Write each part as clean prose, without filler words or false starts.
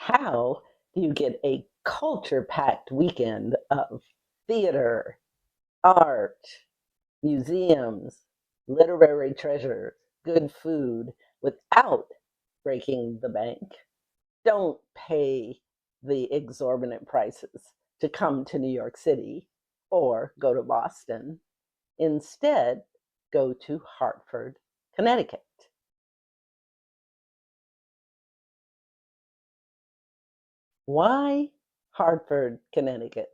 How do you get a culture-packed weekend of theater, art, museums, literary treasures, good food without breaking the bank? Don't pay the exorbitant prices to come to New York City or go to Boston. Instead, go to Hartford, Connecticut. Why Hartford, Connecticut?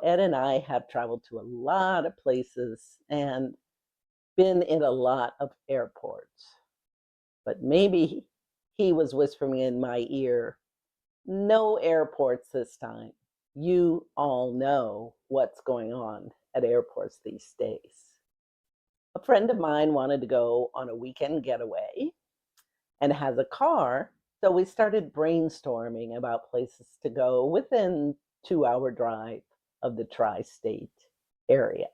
Ed and I have traveled to a lot of places and been in a lot of airports. But maybe he was whispering in my ear, no airports this time. You all know what's going on at airports these days. A friend of mine wanted to go on a weekend getaway and has a car. So we started brainstorming about places to go within 2 hour drive of the tri-state area.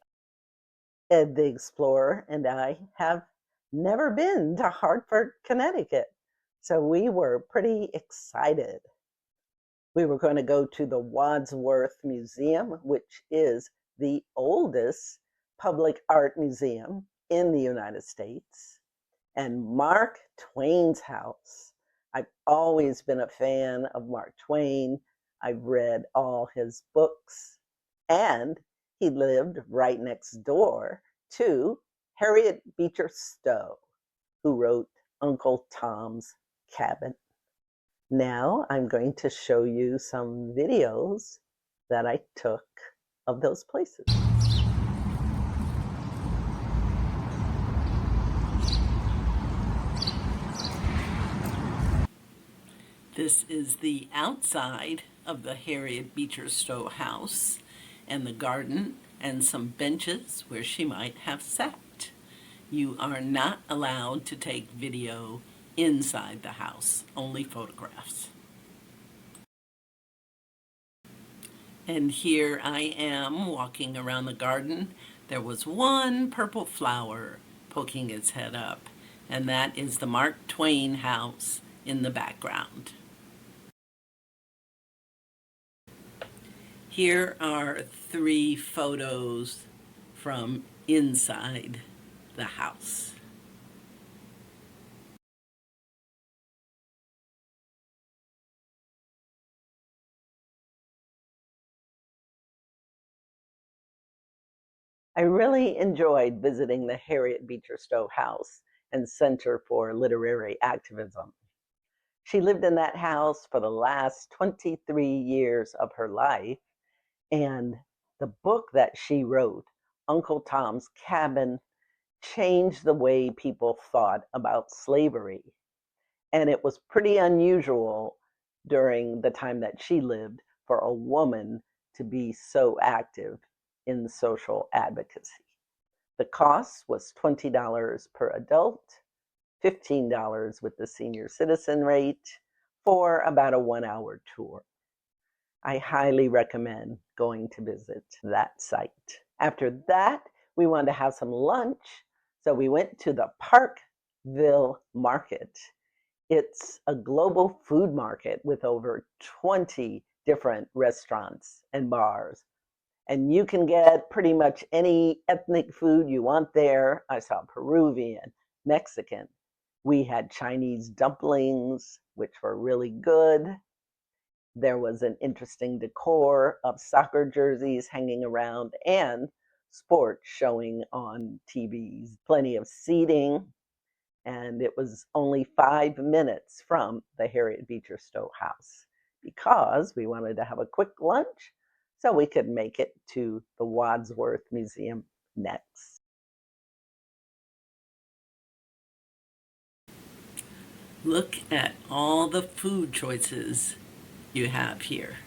Ed the Explorer and I have never been to Hartford, Connecticut. So we were pretty excited. We were going to go to the Wadsworth Museum, which is the oldest public art museum in the United States, and Mark Twain's house. I've always been a fan of Mark Twain. I've read all his books, and he lived right next door to Harriet Beecher Stowe, who wrote Uncle Tom's Cabin. Now I'm going to show you some videos that I took of those places. This is the outside of the Harriet Beecher Stowe house, and the garden and some benches where she might have sat. You are not allowed to take video inside the house, only photographs. And here I am walking around the garden. There was one purple flower poking its head up, and that is the Mark Twain house in the background. Here are 3 photos from inside the house. I really enjoyed visiting the Harriet Beecher Stowe House and Center for Literary Activism. She lived in that house for the last 23 years of her life, and the book that she wrote, Uncle Tom's Cabin, changed the way people thought about slavery. And it was pretty unusual during the time that she lived for a woman to be so active in social advocacy. The cost was $20 per adult, $15 with the senior citizen rate for about a 1 hour tour. I highly recommend going to visit that site. After that, we wanted to have some lunch, so we went to the Parkville Market. It's a global food market with over 20 different restaurants and bars. And you can get pretty much any ethnic food you want there. I saw Peruvian, Mexican. We had Chinese dumplings, which were really good. There was an interesting decor of soccer jerseys hanging around and sports showing on TVs. Plenty of seating, and it was only 5 minutes from the Harriet Beecher Stowe house because we wanted to have a quick lunch so we could make it to the Wadsworth Museum next. Look at all the food choices you have here.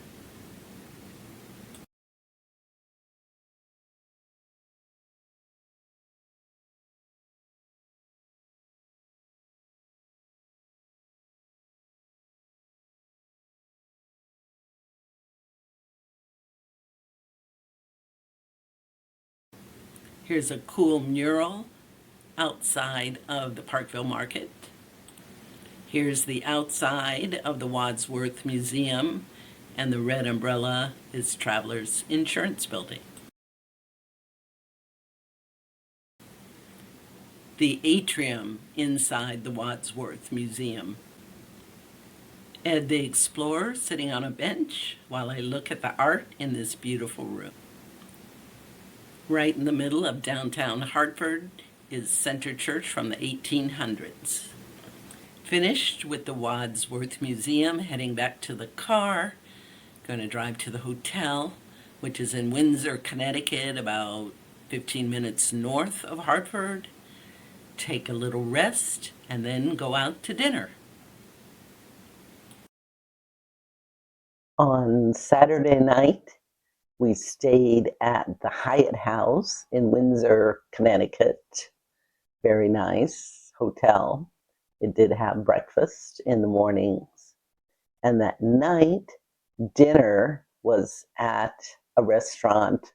Here's a cool mural outside of the Parkville Market. Here's the outside of the Wadsworth Museum, and the red umbrella is Travelers Insurance Building. The atrium inside the Wadsworth Museum. Ed the Explorer sitting on a bench while I look at the art in this beautiful room. Right in the middle of downtown Hartford is Center Church from the 1800s. Finished with the Wadsworth Museum, heading back to the car. Going to drive to the hotel, which is in Windsor, Connecticut, about 15 minutes north of Hartford. Take a little rest, and then go out to dinner. On Saturday night, we stayed at the Hyatt House in Windsor, Connecticut. Very nice hotel. It did have breakfast in the mornings. And that night, dinner was at a restaurant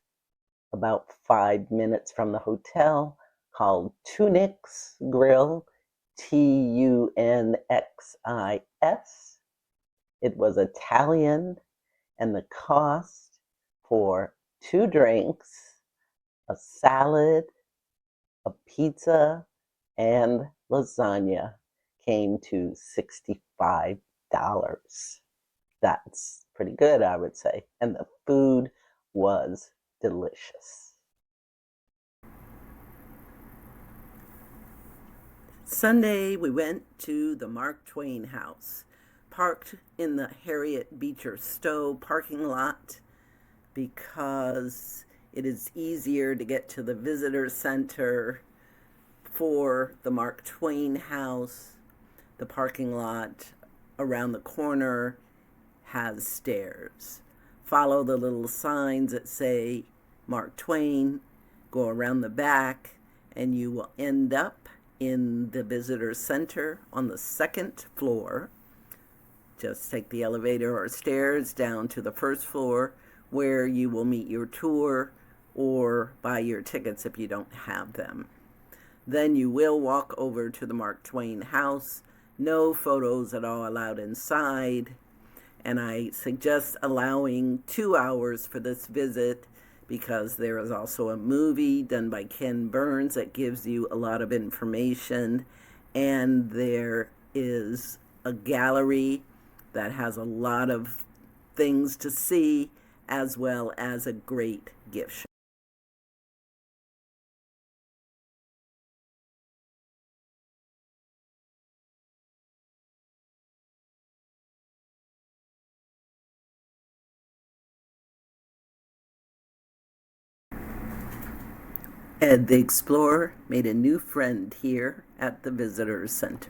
about 5 minutes from the hotel called Tunik's Grill, Tunixis. It was Italian, and the cost for 2 drinks, a salad, a pizza, and lasagna came to $65. That's pretty good, I would say. And the food was delicious. Sunday, we went to the Mark Twain house, parked in the Harriet Beecher Stowe parking lot because it is easier to get to the visitor center for the Mark Twain house. The parking lot around the corner has stairs. Follow the little signs that say Mark Twain, go around the back, and you will end up in the visitor center on the 2nd floor. Just take the elevator or stairs down to the 1st floor, where you will meet your tour or buy your tickets if you don't have them. Then you will walk over to the Mark Twain house. No photos at all allowed inside. And I suggest allowing 2 hours for this visit because there is also a movie done by Ken Burns that gives you a lot of information. And there is a gallery that has a lot of things to see, as well as a great gift shop. Ed the Explorer made a new friend here at the Visitor Center.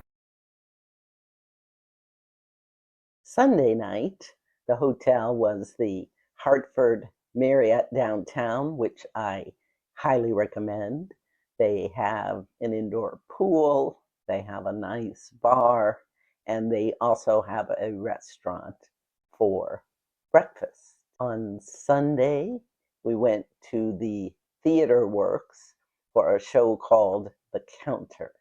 Sunday night, the hotel was the Hartford Marriott downtown, which I highly recommend. They have an indoor pool, they have a nice bar, and they also have a restaurant for breakfast. On Sunday, we went to the Theater Works for a show called The Counter.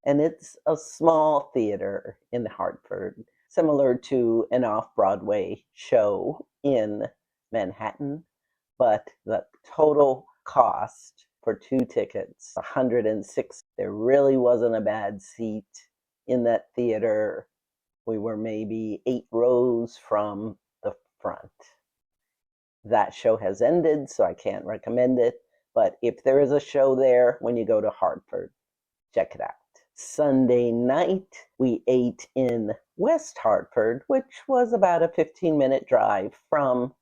And it's a small theater in Hartford, similar to an off-Broadway show in Manhattan, but the total cost for 2 tickets, $106. There really wasn't a bad seat in that theater. We were maybe 8 rows from the front. That show has ended, so I can't recommend it, but if there is a show there when you go to Hartford, check it out. Sunday night, we ate in West Hartford, which was about a 15-minute drive from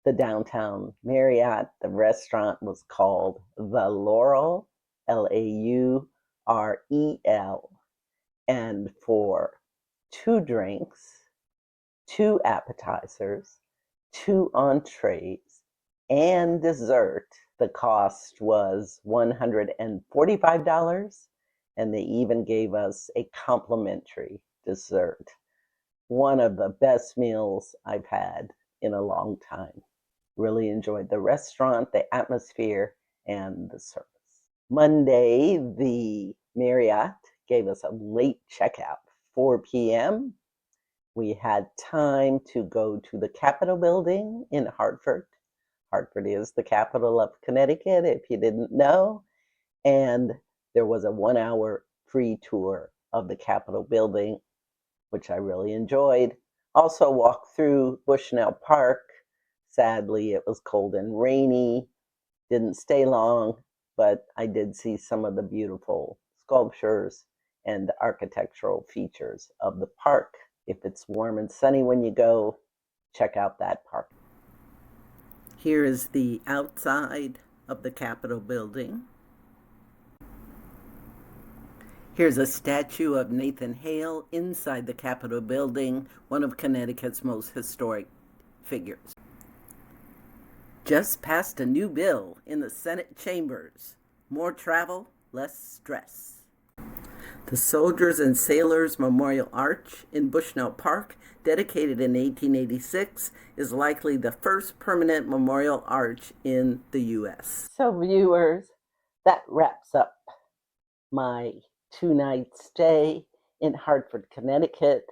the downtown Marriott. The restaurant was called The Laurel, Laurel. And for 2 drinks, 2 appetizers, 2 entrees, and dessert, the cost was $145, and they even gave us a complimentary dessert. One of the best meals I've had in a long time. Really enjoyed the restaurant, the atmosphere, and the service. Monday, the Marriott gave us a late checkout, 4 p.m. We had time to go to the Capitol building in Hartford. Hartford is the capital of Connecticut, if you didn't know. And there was a 1 hour free tour of the Capitol building, which I really enjoyed. Also walked through Bushnell Park. Sadly, it was cold and rainy. Didn't stay long, but I did see some of the beautiful sculptures and architectural features of the park. If it's warm and sunny when you go, check out that park. Here is the outside of the Capitol building. Here's a statue of Nathan Hale inside the Capitol building, one of Connecticut's most historic figures. Just passed a new bill in the Senate chambers. More travel, less stress. The Soldiers and Sailors Memorial Arch in Bushnell Park, dedicated in 1886, is likely the first permanent memorial arch in the U.S. So viewers, that wraps up my 2-night stay in Hartford, Connecticut.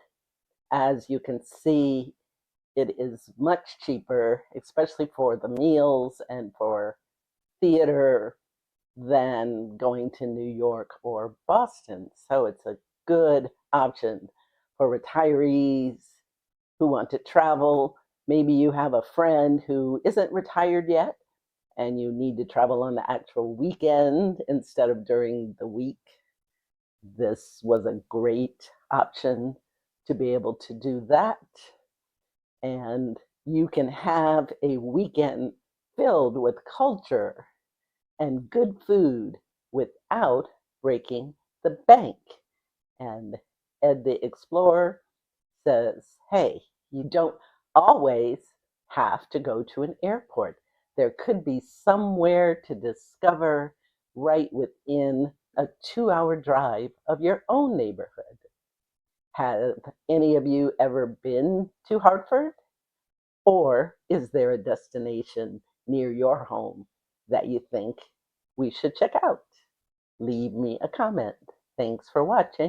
As you can see, it is much cheaper, especially for the meals and for theater, than going to New York or Boston. So it's a good option for retirees who want to travel. Maybe you have a friend who isn't retired yet and you need to travel on the actual weekend instead of during the week. This was a great option to be able to do that. And you can have a weekend filled with culture and good food without breaking the bank. And Ed the Explorer says, hey, you don't always have to go to an airport. There could be somewhere to discover right within a 2-hour drive of your own neighborhood. Have any of you ever been to Hartford? Or is there a destination near your home that you think we should check out? Leave me a comment. Thanks for watching.